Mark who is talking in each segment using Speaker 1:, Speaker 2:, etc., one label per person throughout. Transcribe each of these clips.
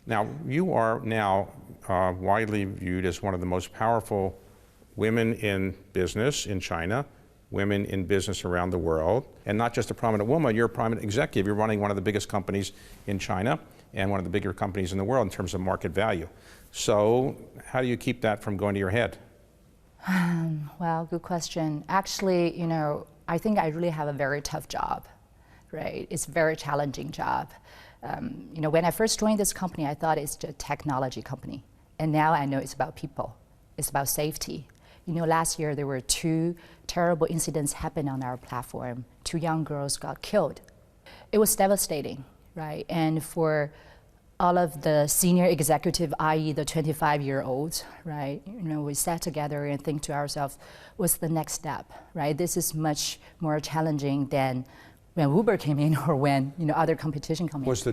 Speaker 1: Now, you are now widely viewed as one of the most powerful women in business in China, women in business around the world, and not just a prominent woman, you're a prominent executive. You're running one of the biggest companies in China and one of the bigger companies in the world in terms of market value. So how do you keep that from going to your head?
Speaker 2: Well, good question. Actually, I think I really have a very tough job, right? It's a very challenging job. When I first joined this company, I thought it's a technology company. And now I know it's about people. It's about safety. Last year there were 2 terrible incidents happened on our platform. 2 young girls got killed. It was devastating, right? And for all of the senior executive, i.e. the 25-year-olds, right? We sat together and think to ourselves, what's the next step, right? This is much more challenging than when Uber came in or when other competition came in.
Speaker 1: Was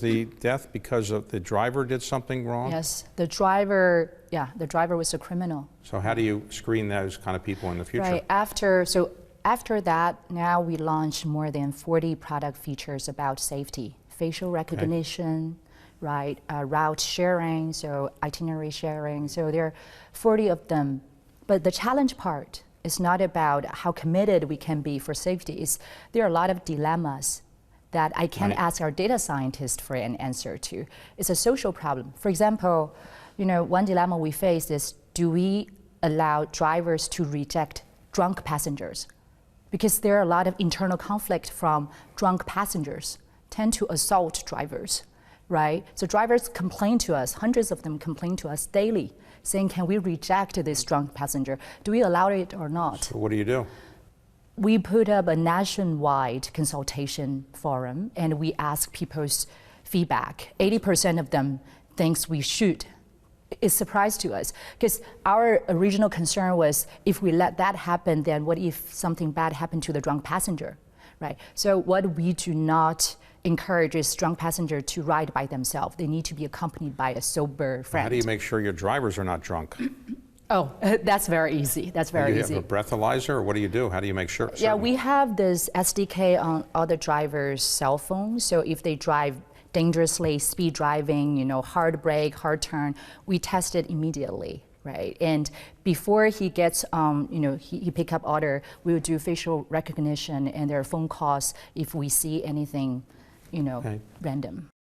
Speaker 1: the death because of the driver did something wrong?
Speaker 2: Yes, the driver was a criminal.
Speaker 1: So how do you screen those kind of people in the future?
Speaker 2: Right, after that, now we launch more than 40 product features about safety. Facial recognition, right, route sharing, so itinerary sharing, so there are 40 of them. But the challenge part is not about how committed we can be for safety. There are a lot of dilemmas that I can't ask our data scientist for an answer to. It's a social problem. For example, one dilemma we face is, do we allow drivers to reject drunk passengers? Because there are a lot of internal conflict from drunk passengers tend to assault drivers, right? So drivers complain to us, hundreds of them complain to us daily, saying, can we reject this drunk passenger? Do we allow it or not?
Speaker 1: So what do you do?
Speaker 2: We put up a nationwide consultation forum and we ask people's feedback. 80% of them thinks we should. It's a surprise to us because our original concern was if we let that happen, then what if something bad happened to the drunk passenger, right? So what we do not encourage is drunk passenger to ride by themselves. They need to be accompanied by a sober friend.
Speaker 1: How do you make sure your drivers are not drunk?
Speaker 2: Oh, that's very easy. That's very easy.
Speaker 1: Do you have a breathalyzer, or what do you do? How do you make sure?
Speaker 2: Yeah, we have this SDK on all the drivers' cell phones. So if they drive dangerously, speed driving, hard brake, hard turn, we test it immediately, right? And before he gets, he pick up order, we will do facial recognition and there are phone calls if we see anything, random.